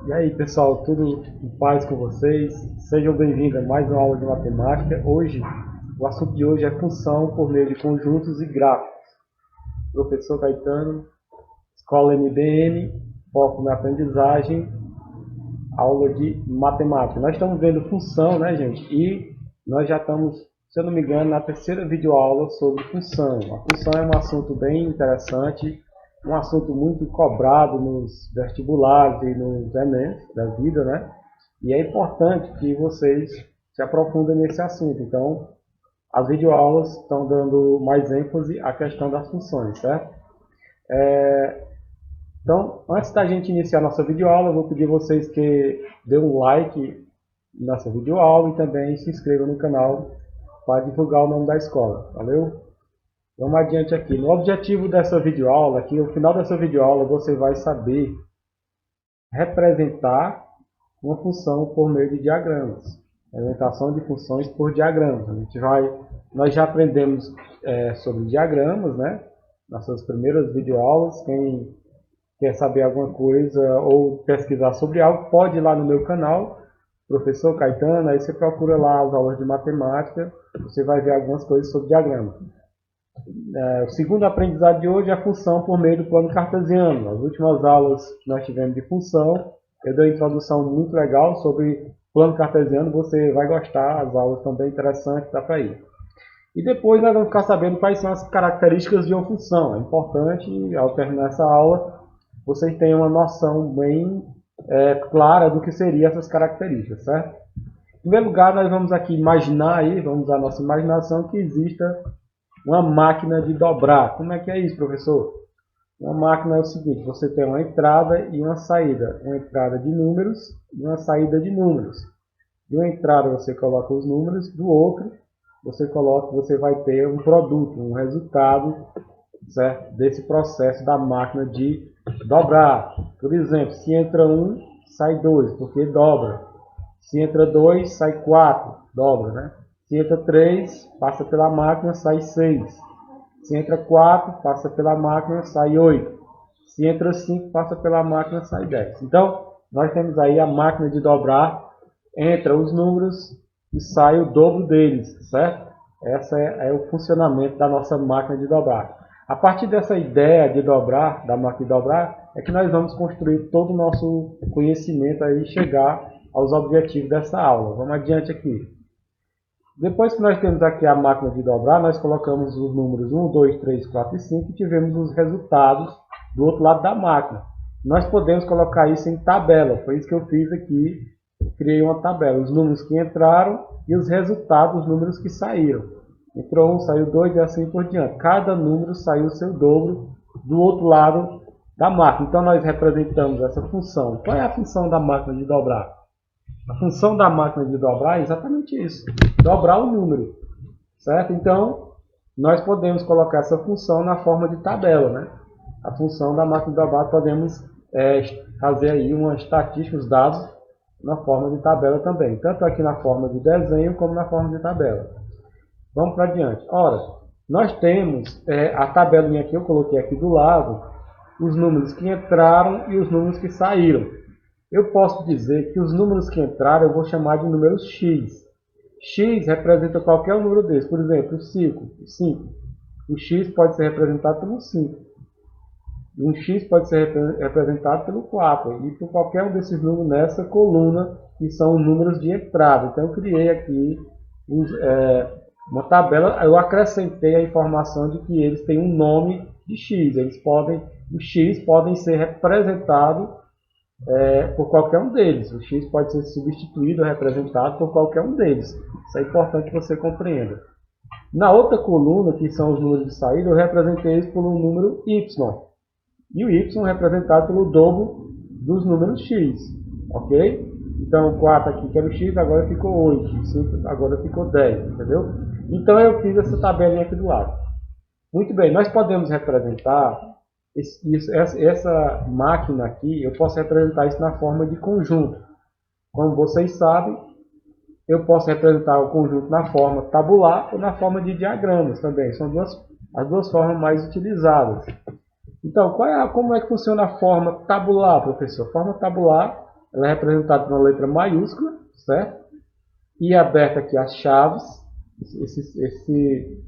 E aí pessoal, tudo em paz com vocês? Sejam bem-vindos a mais uma aula de matemática. Hoje, o assunto de hoje é função por meio de conjuntos e gráficos. Professor Caetano, Escola MBM, foco na aprendizagem, aula de matemática. Nós estamos vendo função, né, gente? E nós já estamos, se eu não me engano, na terceira videoaula sobre função. A função é um assunto bem interessante, um assunto muito cobrado nos vestibulares e nos Enem da vida, né? E é importante que vocês se aprofundem nesse assunto. Então, as videoaulas estão dando mais ênfase à questão das funções, certo? Então, antes da gente iniciar nossa videoaula, eu vou pedir a vocês que dêem um like nessa videoaula e também se inscrevam no canal para divulgar o nome da escola. Valeu? Vamos adiante aqui. No objetivo dessa videoaula, aqui no final dessa videoaula, você vai saber representar uma função por meio de diagramas. Representação de funções por diagramas. Nós já aprendemos sobre diagramas, né? Nossas primeiras videoaulas. Quem quer saber alguma coisa ou pesquisar sobre algo, pode ir lá no meu canal, Professor Caetano, aí você procura lá as aulas de matemática, você vai ver algumas coisas sobre diagrama. O segundo aprendizado de hoje é a função por meio do plano cartesiano. Nas últimas aulas que nós tivemos de função, eu dei uma introdução muito legal sobre plano cartesiano, você vai gostar, as aulas estão bem interessantes, dá para ir. E depois nós vamos ficar sabendo quais são as características de uma função. É importante, ao terminar essa aula, vocês tenham uma noção bem clara do que seriam essas características, certo? Em primeiro lugar, nós vamos aqui imaginar, aí, vamos usar a nossa imaginação, que exista uma máquina de dobrar. Como é que é isso, professor? Uma máquina é o seguinte, você tem uma entrada e uma saída. Uma entrada de números e uma saída de números. De uma entrada você coloca os números, do outro você vai ter um produto, um resultado, certo? Desse processo da máquina de dobrar. Por exemplo, se entra 1, sai 2, porque dobra. Se entra 2, sai 4, dobra, né? Se entra 3, passa pela máquina, sai 6. Se entra 4, passa pela máquina, sai 8. Se entra 5, passa pela máquina, sai 10. Então, nós temos aí a máquina de dobrar, entra os números e sai o dobro deles, certo? Esse é o funcionamento da nossa máquina de dobrar. A partir dessa ideia de dobrar, da máquina de dobrar, é que nós vamos construir todo o nosso conhecimento e chegar aos objetivos dessa aula. Vamos adiante aqui. Depois que nós temos aqui a máquina de dobrar, nós colocamos os números 1, 2, 3, 4 e 5 e tivemos os resultados do outro lado da máquina. Nós podemos colocar isso em tabela, foi isso que eu fiz aqui, criei uma tabela, os números que entraram e os resultados, os números que saíram. Entrou 1, saiu 2 e assim por diante. Cada número saiu o seu dobro do outro lado da máquina. Então nós representamos essa função. Qual é a função da máquina de dobrar? A função da máquina de dobrar é exatamente isso, dobrar o número, certo? Então, nós podemos colocar essa função na forma de tabela, né? A função da máquina de dobrar, podemos fazer aí uma estatística, os dados, na forma de tabela também, tanto aqui na forma de desenho, como na forma de tabela. Vamos para adiante. Ora, nós temos a tabelinha que eu coloquei aqui do lado, os números que entraram e os números que saíram. Eu posso dizer que os números que entraram eu vou chamar de números x. X representa qualquer número desses. Por exemplo, o 5. O x pode ser representado pelo 5. E um x pode ser representado pelo 4. E por qualquer um desses números nessa coluna, que são os números de entrada. Então eu criei aqui uma tabela. Eu acrescentei a informação de que eles têm um nome de x. Os x podem ser representados por qualquer um deles. O x pode ser substituído ou representado por qualquer um deles. Isso é importante que você compreenda. Na outra coluna, que são os números de saída, eu representei isso pelo número y. E o y é representado pelo dobro dos números x. Ok? Então o 4 aqui que era o x, agora ficou 8. O 5 agora ficou 10. Entendeu? Então eu fiz essa tabelinha aqui do lado. Muito bem, nós podemos representar essa máquina aqui, eu posso representar isso na forma de conjunto. Como vocês sabem, eu posso representar o conjunto na forma tabular ou na forma de diagramas também. São as duas formas mais utilizadas. Então, como é que funciona a forma tabular, professor? A forma tabular ela é representada por uma letra maiúscula, certo? E aberta aqui as chaves, esse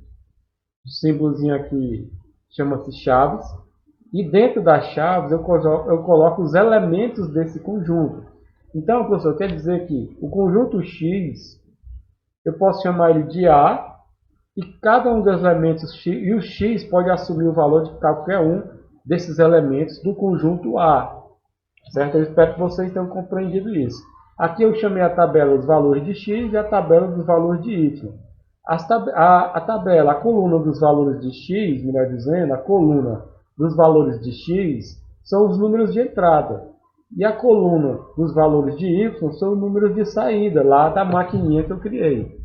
símbolozinho aqui chama-se chaves. E dentro das chaves eu coloco os elementos desse conjunto. Então, professor, quer dizer que o conjunto X, eu posso chamar ele de A, e cada um dos elementos X, e o X pode assumir o valor de qualquer um desses elementos do conjunto A. Certo? Eu espero que vocês tenham compreendido isso. Aqui eu chamei a tabela dos valores de X e a tabela dos valores de Y. A tabela, a coluna dos valores de X, melhor dizendo, a coluna dos valores de X são os números de entrada. E a coluna dos valores de Y são os números de saída, lá da maquininha que eu criei.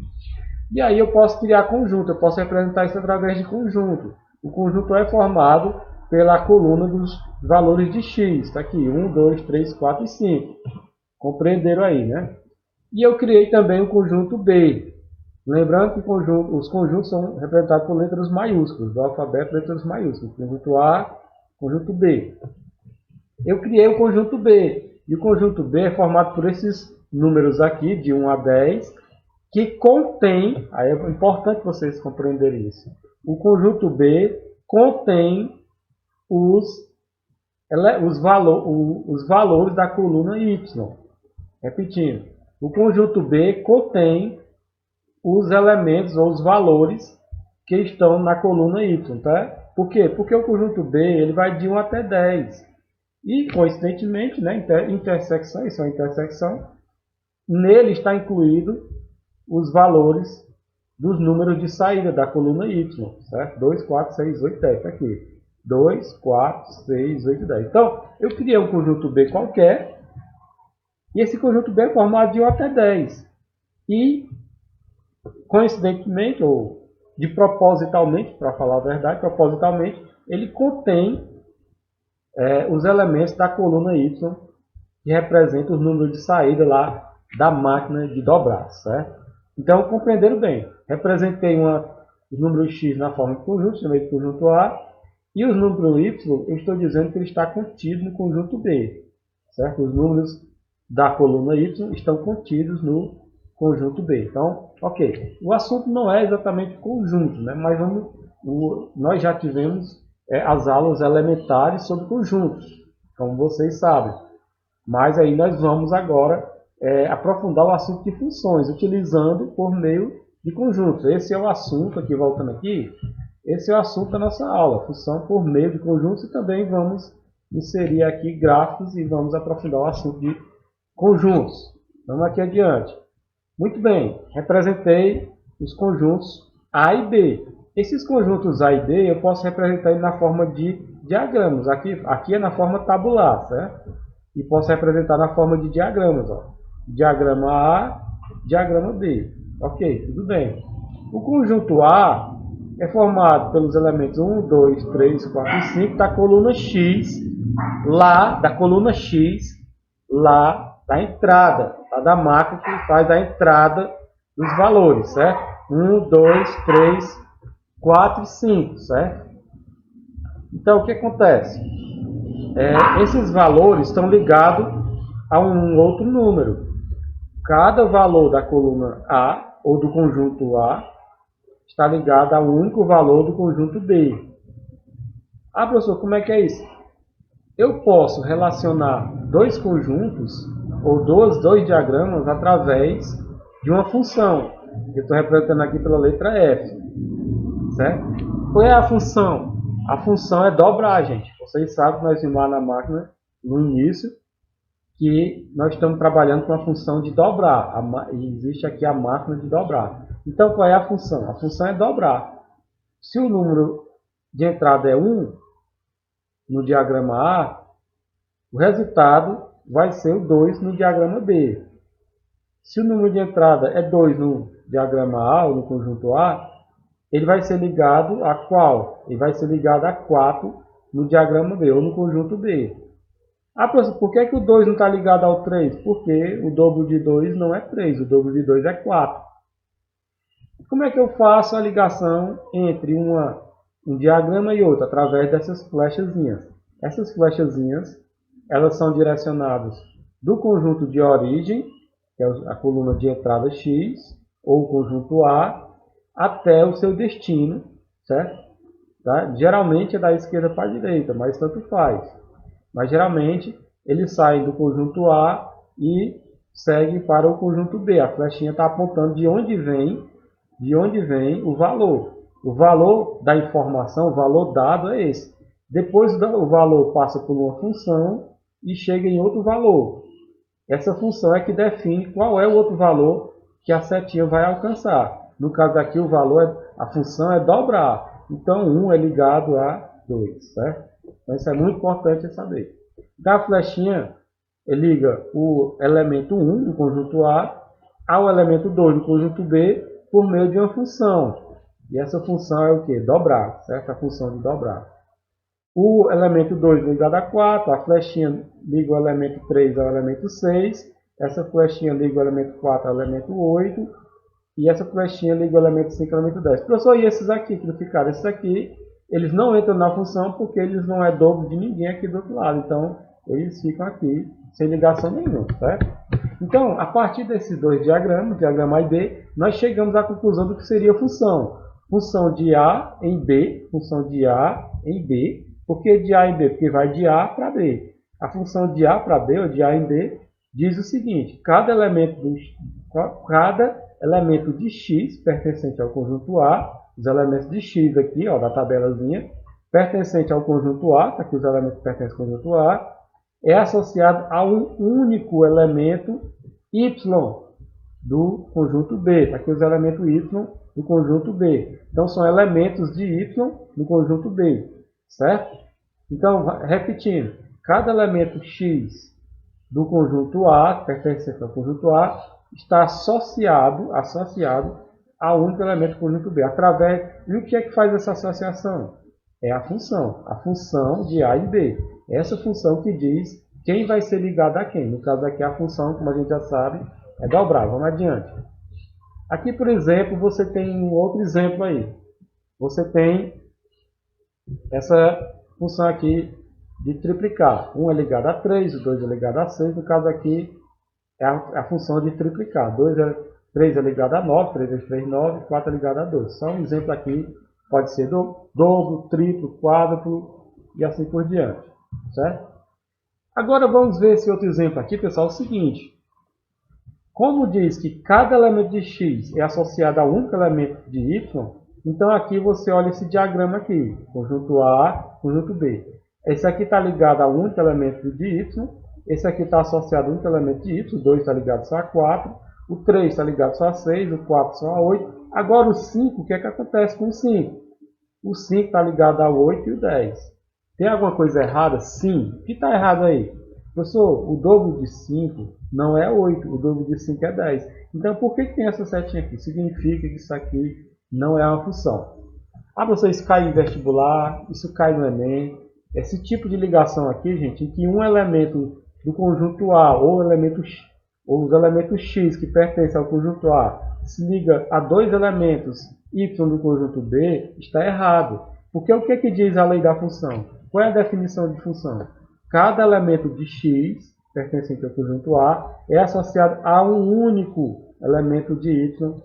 E aí eu posso criar conjunto, eu posso representar isso através de conjunto. O conjunto é formado pela coluna dos valores de X. Está aqui, 1, 2, 3, 4 e 5. Compreenderam aí, né? E eu criei também o conjunto B. Lembrando que os conjuntos são representados por letras maiúsculas, do alfabeto letras maiúsculas. Conjunto A, conjunto B. Eu criei o conjunto B. E o conjunto B é formado por esses números aqui, de 1 a 10, que contém, aí é importante vocês compreenderem isso, o conjunto B contém os valores da coluna Y. Repetindo, o conjunto B contém os elementos ou os valores que estão na coluna Y. Tá? Por quê? Porque o conjunto B ele vai de 1 até 10. E, coincidentemente, né, intersecção, isso é uma intersecção, nele está incluído os valores dos números de saída da coluna Y. Certo? 2, 4, 6, 8, 10. Está aqui. 2, 4, 6, 8, 10. Então, eu criei um conjunto B qualquer. E esse conjunto B é formado de 1 até 10. E, coincidentemente, ou de propositalmente, para falar a verdade, propositalmente, ele contém os elementos da coluna Y, que representam os números de saída lá da máquina de dobrar. Certo? Então, compreenderam bem. Representei os números X na forma de conjunto, chamei de conjunto A. E os números Y, eu estou dizendo que ele está contido no conjunto B. Certo? Os números da coluna Y estão contidos no conjunto B. Então, ok. O assunto não é exatamente conjunto, né? Mas nós já tivemos as aulas elementares sobre conjuntos, como vocês sabem. Mas aí nós vamos agora aprofundar o assunto de funções, utilizando por meio de conjuntos. Esse é o assunto, aqui voltando aqui, esse é o assunto da nossa aula, função por meio de conjuntos, e também vamos inserir aqui gráficos e vamos aprofundar o assunto de conjuntos. Vamos aqui adiante. Muito bem, representei os conjuntos A e B. Esses conjuntos A e B eu posso representar na forma de diagramas. Aqui é na forma tabular, certo? E posso representar na forma de diagramas. Ó. Diagrama A, diagrama B. Ok, tudo bem. O conjunto A é formado pelos elementos 1, 2, 3, 4 e 5 da coluna X, lá da entrada, da máquina que faz a entrada dos valores, certo? 1, 2, 3, 4 e 5, certo? Então, o que acontece? Esses valores estão ligados a um outro número. Cada valor da coluna A, ou do conjunto A, está ligado ao único valor do conjunto B. Ah, professor, como é que é isso? Eu posso relacionar dois conjuntos, ou dois diagramas, através de uma função. Eu estou representando aqui pela letra F. Certo? Qual é a função? A função é dobrar, gente. Vocês sabem que nós vimos lá na máquina, no início, que nós estamos trabalhando com a função de dobrar. E existe aqui a máquina de dobrar. Então, qual é a função? A função é dobrar. Se o número de entrada é 1, no diagrama A, o resultado vai ser o 2 no diagrama B. Se o número de entrada é 2 no diagrama A, ou no conjunto A, ele vai ser ligado a qual? Ele vai ser ligado a 4 no diagrama B, ou no conjunto B. Ah, professor, por que o 2 não está ligado ao 3? Porque o dobro de 2 não é 3, o dobro de 2 é 4. Como é que eu faço a ligação entre um diagrama e outro? Através dessas flechazinhas. Essas flechazinhas, elas são direcionadas do conjunto de origem, que é a coluna de entrada X, ou o conjunto A, até o seu destino, certo? Tá? Geralmente é da esquerda para a direita, mas tanto faz. Mas geralmente eles saem do conjunto A e seguem para o conjunto B. A flechinha está apontando de onde vem o valor. O valor da informação, o valor dado é esse. Depois o valor passa por uma função e chega em outro valor. Essa função é que define qual é o outro valor que a setinha vai alcançar. No caso aqui, a função é dobrar. Então, 1 é ligado a 2, certo? Então, isso é muito importante saber. Da flechinha, ele liga o elemento 1 do conjunto A ao elemento 2 do conjunto B por meio de uma função. E essa função é o que? Dobrar, certo? A função de dobrar. O elemento 2 ligado a 4, a flechinha liga o elemento 3 ao elemento 6, essa flechinha liga o elemento 4 ao elemento 8, e essa flechinha liga o elemento 5 ao elemento 10. Professor, e esses aqui que não ficaram? Esses aqui, eles não entram na função porque eles não é dobro de ninguém aqui do outro lado. Então, eles ficam aqui sem ligação nenhuma, certo? Então, a partir desses dois diagramas, diagrama A e B, nós chegamos à conclusão do que seria a função. Função de A em B, função de A em B. Por que de A em B? Porque vai de A para B. A função de A para B, ou de A em B, diz o seguinte: cada elemento de X pertencente ao conjunto A, os elementos de X aqui, ó, da tabelazinha, pertencente ao conjunto A, tá aqui os elementos que pertencem ao conjunto A, é associado a um único elemento Y do conjunto B. Tá aqui os elementos Y do conjunto B. Então, são elementos de Y no conjunto B. Certo? Então, repetindo, cada elemento X do conjunto A, pertencente ao conjunto A, está associado a um único elemento do conjunto B. E o que é que faz essa associação? É a função de A e B. Essa função que diz quem vai ser ligado a quem. No caso aqui, a função, como a gente já sabe, é dobrar. Vamos adiante. Aqui, por exemplo, você tem um outro exemplo aí. Você tem essa função aqui de triplicar. 1 é ligado a 3, o 2 é ligado a 6. No caso aqui, é a função de triplicar. 3 é ligado a 9, 3 vezes 3, 9, 4 é ligado a 12. Só um exemplo aqui, pode ser dobro, triplo, quádruplo e assim por diante. Certo? Agora vamos ver esse outro exemplo aqui, pessoal, é o seguinte. Como diz que cada elemento de X é associado a um único elemento de Y, então aqui você olha esse diagrama aqui, conjunto A, conjunto B. Esse aqui está ligado a um único elemento de Y, esse aqui está associado a um único elemento de Y, o 2 está ligado só a 4, o 3 está ligado só a 6, o 4 só a 8. Agora o 5, o que é que acontece com o 5? O 5 está ligado a 8 e o 10. Tem alguma coisa errada? Sim. O que está errado aí? Professor, o dobro de 5 não é 8, o dobro de 5 é 10. Então, por que tem essa setinha aqui? Significa que isso aqui não é uma função. Ah, professor, isso cai em vestibular, isso cai no Enem. Esse tipo de ligação aqui, gente, em que um elemento do conjunto A ou os elementos X que pertencem ao conjunto A se liga a dois elementos Y do conjunto B, está errado. Porque o que diz a lei da função? Qual é a definição de função? Cada elemento de X, pertencente ao conjunto A, é associado a um único elemento de Y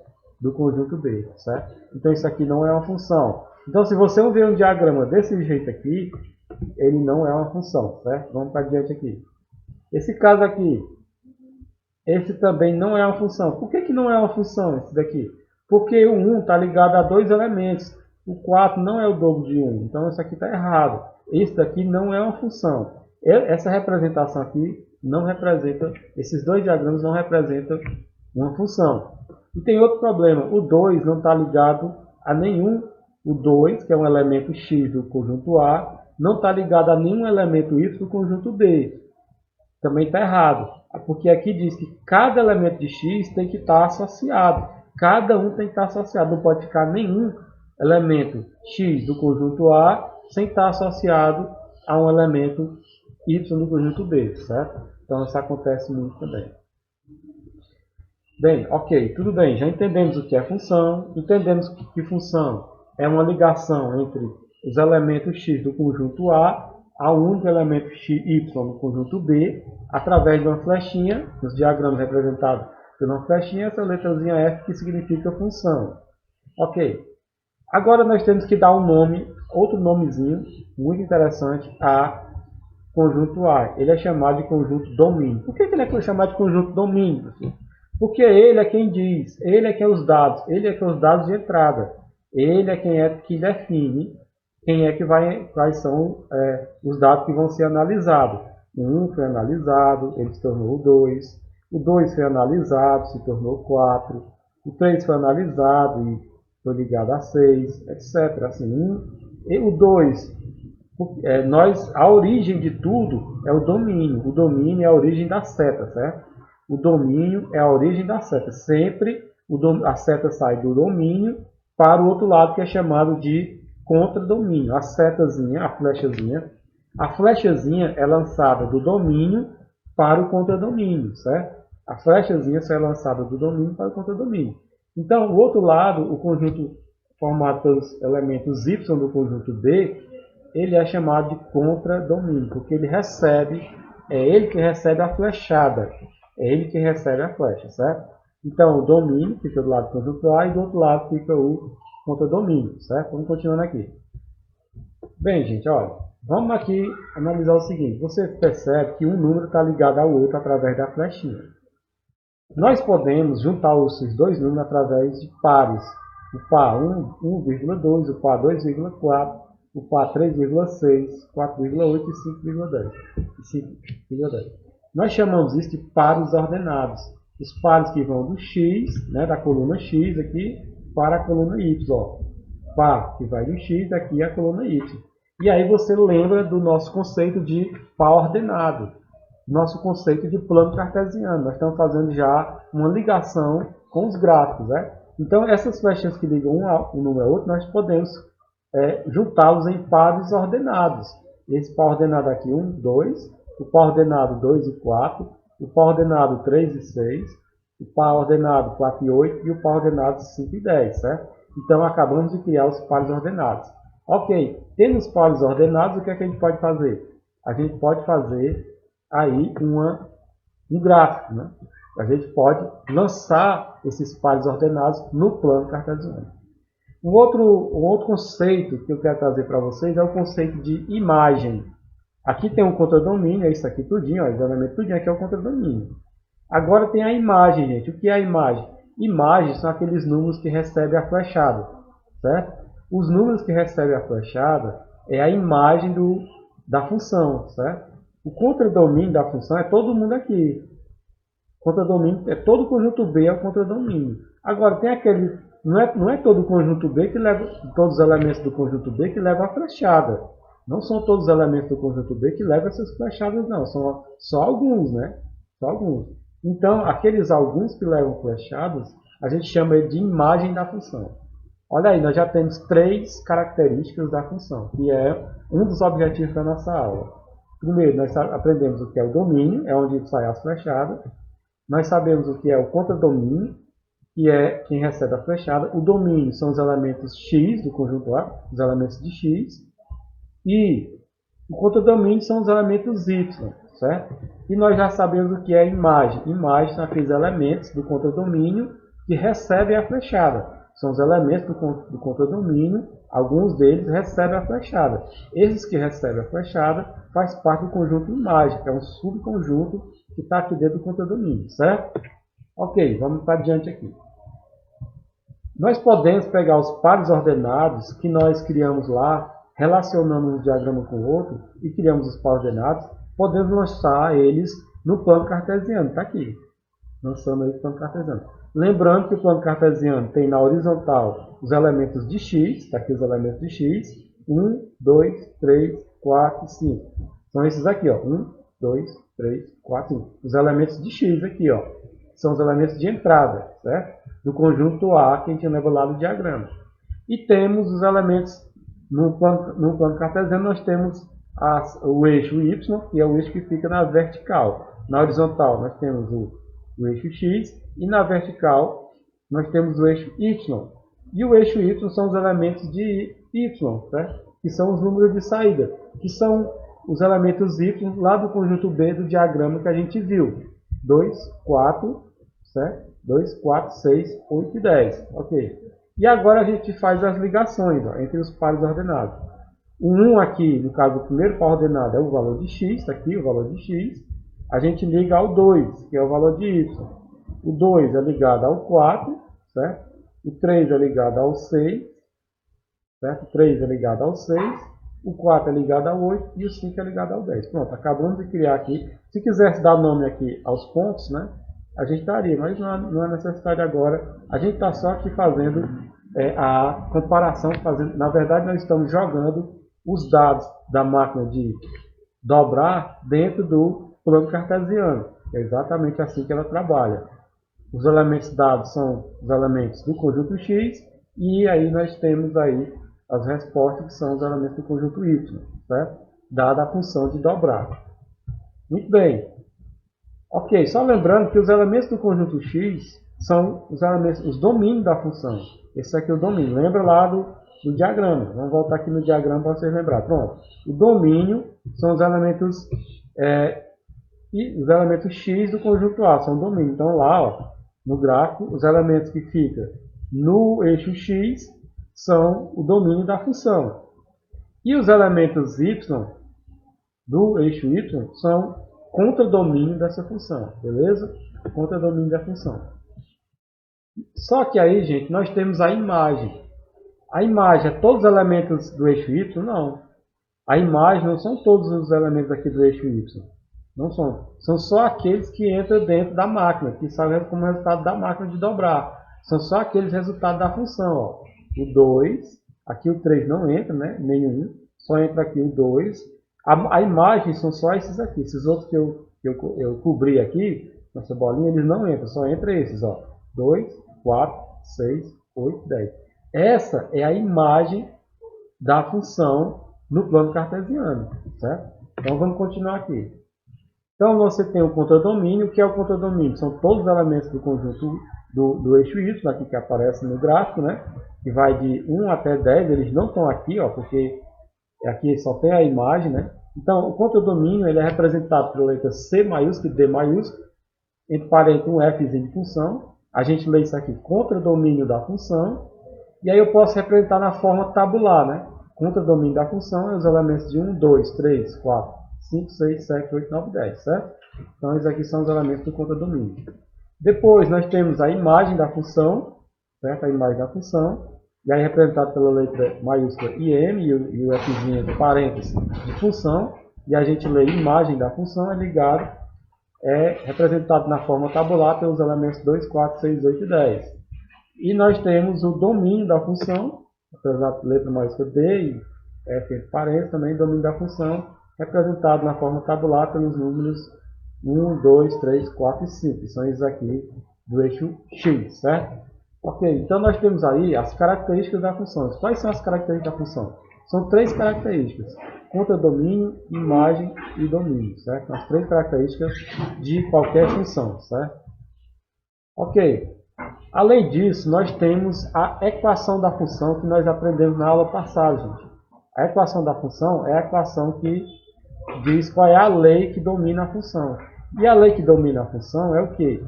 do conjunto B. Certo? Então isso aqui não é uma função. Então se você ver um diagrama desse jeito aqui, ele não é uma função. Certo? Vamos para adiante aqui. Esse caso aqui, esse também não é uma função. Por que não é uma função esse daqui? Porque o 1 está ligado a dois elementos. O 4 não é o dobro de 1. Então isso aqui está errado. Esse daqui não é uma função. Essa representação aqui não representa, esses dois diagramas não representam uma função. E tem outro problema. O 2 não está ligado a nenhum. O 2, que é um elemento X do conjunto A, não está ligado a nenhum elemento Y do conjunto B. Também está errado. Porque aqui diz que cada elemento de X tem que estar associado. Cada um tem que estar associado. Não pode ficar nenhum elemento X do conjunto A sem estar associado a um elemento Y do conjunto B, certo? Então isso acontece muito também. Bem, ok, tudo bem, já entendemos o que é função, entendemos que função é uma ligação entre os elementos X do conjunto A há um único elemento y no conjunto B, através de uma flechinha, nos diagramas representados por uma flechinha, essa letrazinha F que significa função. Ok. Agora nós temos que dar um nome, outro nomezinho muito interessante a conjunto A. Ele é chamado de conjunto domínio. Por que ele é chamado de conjunto domínio? Porque ele é quem diz, ele é quem é os dados, ele é quem é os dados de entrada. Ele é que define quais são os dados que vão ser analisados. O 1 foi analisado, ele se tornou o 2. O 2 foi analisado, se tornou 4. O 3 foi analisado e foi ligado a 6, etc. Assim, o 2, a origem de tudo é o domínio. O domínio é a origem da seta, certo? O domínio é a origem da seta. Sempre a seta sai do domínio para o outro lado, que é chamado de contradomínio. A setazinha, a flechazinha é lançada do domínio para o contradomínio, certo? A flechazinha é lançada do domínio para o contradomínio. Então, o outro lado, o conjunto formado pelos elementos y do conjunto B, ele é chamado de contradomínio, porque é ele que recebe a flechada, é ele que recebe a flecha, certo? Então, o domínio fica do lado do conjunto A e do outro lado fica o contradomínio, certo? Vamos continuando aqui. Bem, gente, olha, vamos aqui analisar o seguinte. Você percebe que um número está ligado ao outro através da flechinha. Nós podemos juntar esses dois números através de pares. O par 1,2, o par 2,4, o par 3,6, 4,8 e 5,10. Nós chamamos isso de pares ordenados. Os pares que vão do x, né, da coluna x aqui, para a coluna y. Par que vai do x, aqui é a coluna y. E aí você lembra do nosso conceito de par ordenado. Nosso conceito de plano cartesiano. Nós estamos fazendo já uma ligação com os gráficos, né? Então, essas flechinhas que ligam um número ao outro, nós podemos juntá-los em pares ordenados. Esse par ordenado aqui, 1, 2, o par ordenado 2 e 4, o par ordenado 3 e 6, o par ordenado 4 e 8 e o par ordenado 5 e 10, certo? Então, acabamos de criar os pares ordenados. Ok, tendo os pares ordenados, o que é que a gente pode fazer? A gente pode fazer aí um gráfico, né? A gente pode lançar esses pares ordenados no plano cartesiano. Um outro conceito que eu quero trazer para vocês é o conceito de imagem. Aqui tem um contradomínio, é isso aqui tudinho, ó, exatamente tudinho, aqui é o contradomínio. Agora tem a imagem, gente. O que é a imagem? Imagens são aqueles números que recebem a flechada, certo? Os números que recebem a flechada é a imagem da função, certo? O contradomínio da função é todo mundo aqui. O contradomínio é todo o conjunto B, é o contradomínio. Agora, tem aquele... Não é todo o conjunto B que leva... Todos os elementos do conjunto B que levam a flechada. Não são todos os elementos do conjunto B que levam essas flechadas, não. São só alguns, né? Só alguns. Então, aqueles alguns que levam flechadas, a gente chama de imagem da função. Olha aí, nós já temos 3 características da função, que é um dos objetivos da nossa aula. Primeiro, nós aprendemos o que é o domínio, é onde sai as flechadas. Nós sabemos o que é o contradomínio, que é quem recebe a flechada. O domínio são os elementos x do conjunto A, os elementos de x. E o contradomínio são os elementos y, certo? E nós já sabemos o que é imagem. Imagem são aqueles elementos do contradomínio que recebem a flechada. São os elementos do contradomínio, alguns deles recebem a flechada. Esses que recebem a flechada faz parte do conjunto imagem, que é um subconjunto que está aqui dentro do contradomínio, certo? Ok, vamos para adiante aqui. Nós podemos pegar os pares ordenados que nós criamos lá, relacionando um diagrama com o outro, e criamos os pares ordenados, podemos lançar eles no plano cartesiano, está aqui. Lançando eles no plano cartesiano. Lembrando que o plano cartesiano tem na horizontal os elementos de x, está aqui os elementos de x, 1, 2, 3, 4, 5. São esses aqui, ó, 1, 2, 3, 4, 5. Os elementos de x aqui, ó, são os elementos de entrada, certo? Do conjunto A que a gente leva lá no diagrama. E temos os elementos, no plano cartesiano, nós temos o eixo y, que é o eixo que fica na vertical. Na horizontal, nós temos o eixo x, e na vertical, nós temos o eixo y. E o eixo y são os elementos de y, certo? Que são os números de saída, que são os elementos y lá do conjunto B do diagrama que a gente viu. 2, 4, certo? 2, 4, 6, 8 e 10. Ok. E agora a gente faz as ligações entre os pares ordenados. O 1 aqui, no caso do primeiro par ordenado, é o valor de x, tá aqui o valor de x. A gente liga ao 2, que é o valor de y. O 2 é ligado ao 4, certo? O 3 é ligado ao 6, certo? O 3 é ligado ao 6, o 4 é ligado ao 8 e o 5 é ligado ao 10. Pronto, acabamos de criar aqui. Se quisesse dar nome aqui aos pontos, né, a gente daria, mas não é necessidade agora. A gente está só aqui fazendo a comparação. Na verdade, nós estamos jogando os dados da máquina de dobrar dentro do plano cartesiano. É exatamente assim que ela trabalha. Os elementos dados são os elementos do conjunto X, e aí nós temos aí as respostas que são os elementos do conjunto Y, certo? Dada a função de dobrar. Muito bem. Ok, só lembrando que os elementos do conjunto X são os elementos, os domínios da função. Esse aqui é o domínio. Lembra lá do diagrama. Vamos voltar aqui no diagrama para vocês lembrar. Pronto. O domínio são os elementos X do conjunto A, são o domínio. Então lá, ó, no gráfico, os elementos que ficam no eixo X são o domínio da função. E os elementos Y do eixo Y são contradomínio dessa função, beleza? Contradomínio da função. Só que aí, gente, nós temos a imagem. A imagem é todos os elementos do eixo Y? Não. A imagem não são todos os elementos aqui do eixo Y. Não são. São só aqueles que entram dentro da máquina, que saem como resultado da máquina de dobrar. São só aqueles resultados da função. Ó. O 2, aqui o 3 não entra, né? Nenhum. Só entra aqui o 2. A imagem são só esses aqui. Esses outros que eu cobri aqui, nessa bolinha, eles não entram. Só entra esses. Ó. 2, 4, 6, 8, 10. Essa é a imagem da função no plano cartesiano. Certo? Então vamos continuar aqui. Então você tem o contradomínio. O que é o contradomínio? São todos os elementos do conjunto do eixo Y, aqui que aparece no gráfico, né? Que vai de 1 até 10. Eles não estão aqui, ó, porque aqui só tem a imagem, né? Então o contradomínio ele é representado pela letra C maiúscula e D maiúscula, entre parênteses um Fzinho de função. A gente lê isso aqui, contradomínio da função. E aí eu posso representar na forma tabular, né? Contradomínio da função é os elementos de 1, 2, 3, 4, 5, 6, 7, 8, 9, 10, certo? Então esses aqui são os elementos do contradomínio. Depois nós temos a imagem da função, certo? A imagem da função, e aí representado pela letra maiúscula IM e o Fzinho de parênteses de função, e a gente lê imagem da função, é representado na forma tabular pelos elementos 2, 4, 6, 8 e 10. E nós temos o domínio da função, representado pela letra maiúscula D e F entre parênteses, também domínio da função, representado na forma tabular pelos números 1, 2, 3, 4 e 5, que são esses aqui do eixo X, certo? Ok, então nós temos aí as características da função. Quais são as características da função? São três características: contradomínio, imagem e domínio, certo? As três características de qualquer função, certo? Ok. Além disso, nós temos a equação da função que nós aprendemos na aula passada, gente. A equação da função é a equação que diz qual é a lei que domina a função. E a lei que domina a função é o quê?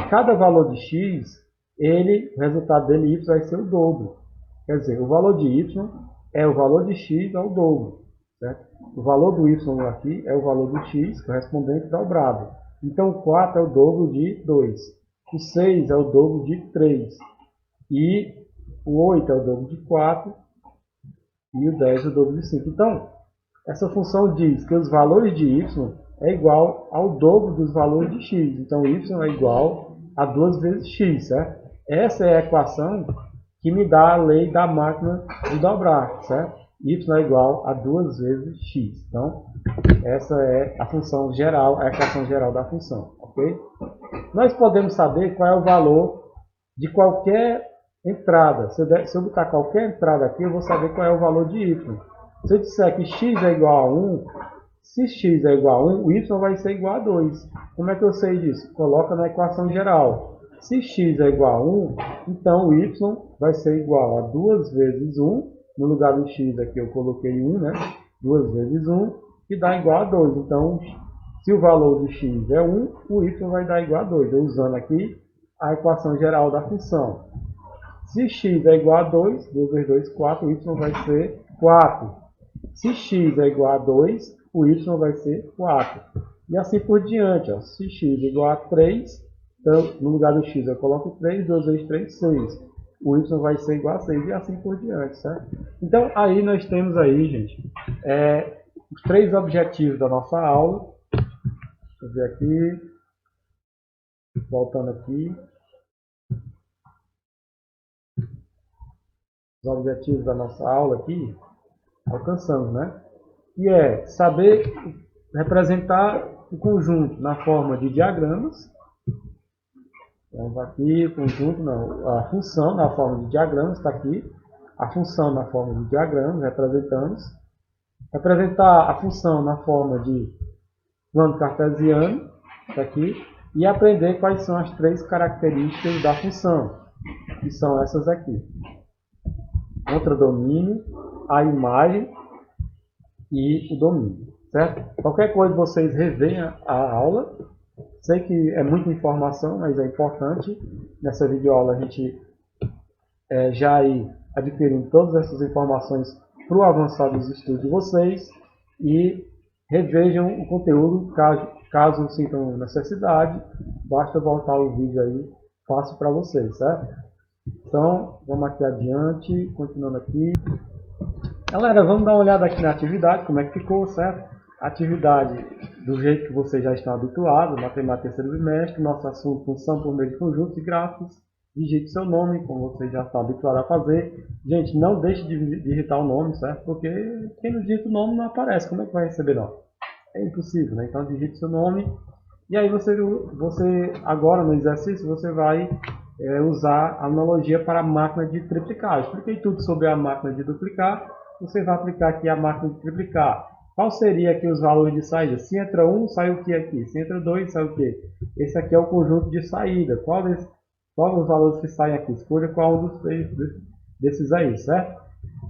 Cada valor de x, o resultado dele, y, vai ser o dobro. Quer dizer, o valor de y é o valor de x ao dobro. Certo? O valor do y aqui é o valor do x correspondente dobrado. Então, o 4 é o dobro de 2. O 6 é o dobro de 3. E o 8 é o dobro de 4. E o 10 é o dobro de 5. Então, essa função diz que os valores de y é igual ao dobro dos valores de x. Então, y é igual a 2 vezes x, certo? Essa é a equação que me dá a lei da máquina de dobrar, certo? Y é igual a 2 vezes x. Então, essa é a função geral, a equação geral da função, ok? Nós podemos saber qual é o valor de qualquer entrada. Se eu botar qualquer entrada aqui, eu vou saber qual é o valor de y. Se eu disser que x é igual a 1, se x é igual a 1, o y vai ser igual a 2. Como é que eu sei disso? Coloca na equação geral. Se x é igual a 1, então o y vai ser igual a 2 vezes 1. No lugar do x aqui eu coloquei 1, né? 2 vezes 1. que dá igual a 2. Então, se o valor de x é 1, o y vai dar igual a 2. Eu usando aqui a equação geral da função. Se x é igual a 2, 2 vezes 2, 4, o y vai ser 4. Se x é igual a 2, o y vai ser 4. E assim por diante. Ó. Se x é igual a 3, então no lugar do x eu coloco 3, 2 vezes 3, 6. O y vai ser igual a 6 e assim por diante, certo? Então aí nós temos aí, gente, os 3 objetivos da nossa aula. Deixa eu ver aqui. Voltando aqui. Os objetivos da nossa aula aqui, alcançamos, né? Que é saber representar o conjunto na forma de diagramas. Vamos aqui, conjunto, não, a função na forma de diagramas, está aqui. A função na forma de diagramas, representamos. Representar a função na forma de plano cartesiano, está aqui. E aprender quais são as 3 características da função, que são essas aqui. Contradomínio, a imagem e o domínio, certo? Qualquer coisa vocês revenham a aula. Sei que é muita informação, mas é importante. Nessa videoaula a gente já ir adquirindo todas essas informações para o avançado dos estudos de vocês e revejam o conteúdo caso sintam necessidade. Basta voltar o vídeo aí, fácil para vocês, certo? Então, vamos aqui adiante, continuando aqui. Galera, vamos dar uma olhada aqui na atividade, como é que ficou, certo? Atividade do jeito que vocês já estão habituados, matemática terceiro bimestre, nosso assunto função por meio de conjuntos e gráficos. Digite seu nome, como vocês já estão habituados a fazer. Gente, não deixe de digitar o nome, certo? Porque quem não digita o nome não aparece, como é que vai receber nome? É impossível, né? Então digite seu nome. E aí você agora no exercício, você vai usar a analogia para a máquina de triplicar. Eu expliquei tudo sobre a máquina de duplicar. Você vai aplicar aqui a máquina de triplicar. Qual seria aqui os valores de saída? Se entra 1, sai o que aqui? Se entra 2, sai o que? Esse aqui é o conjunto de saída. Qual os valores que saem aqui? Escolha qual um dos 3 desses aí, certo?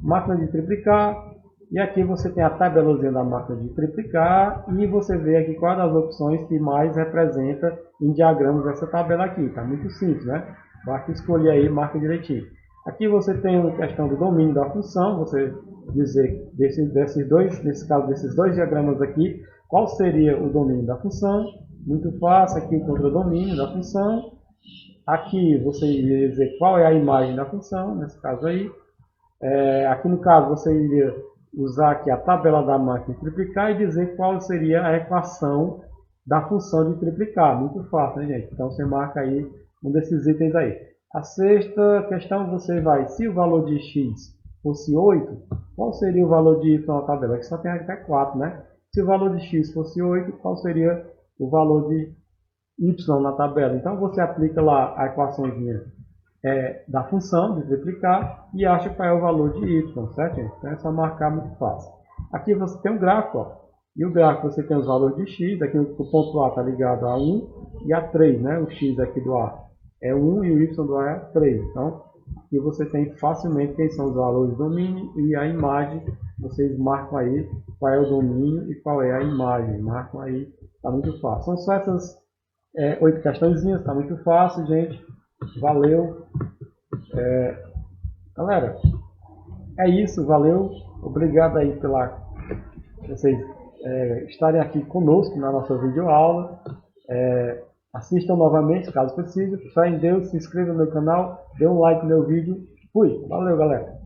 Máquina de triplicar. E aqui você tem a tabelazinha da máquina de triplicar. E você vê aqui qual das opções que mais representa em diagramas essa tabela aqui. Está muito simples, né? Basta escolher aí e marca direitinho. Aqui você tem a questão do domínio da função. Você dizer nesse caso desses dois diagramas aqui, qual seria o domínio da função. Muito fácil, aqui encontra o domínio da função. Aqui você iria dizer qual é a imagem da função, nesse caso aí. Aqui no caso você iria usar aqui a tabela da máquina de triplicar e dizer qual seria a equação da função de triplicar. Muito fácil, né, gente? Então você marca aí um desses itens aí. A sexta questão você vai, se o valor de x fosse 8, qual seria o valor de y na tabela? Aqui só tem até 4, né? Se o valor de x fosse 8, qual seria o valor de y na tabela? Então você aplica lá a equaçãozinha da função de triplicar e acha qual é o valor de y, certo, gente? Então é só marcar, muito fácil. Aqui você tem um gráfico, ó, e o gráfico você tem os valores de x. Aqui o ponto A está ligado a 1 e a 3, né? O x aqui do A é 1 e o y do A é 3. Então aqui você tem facilmente quem são os valores do domínio e a imagem. Vocês marcam aí qual é o domínio e qual é a imagem. Marcam aí, está muito fácil. São só essas 8 questõezinhas, está muito fácil, gente. Valeu. Galera, é isso, valeu. Obrigado aí pela vocês estarem aqui conosco na nossa videoaula. Assistam novamente, caso precise. Fé em Deus, se inscreva no meu canal, dê um like no meu vídeo. Fui. Valeu, galera.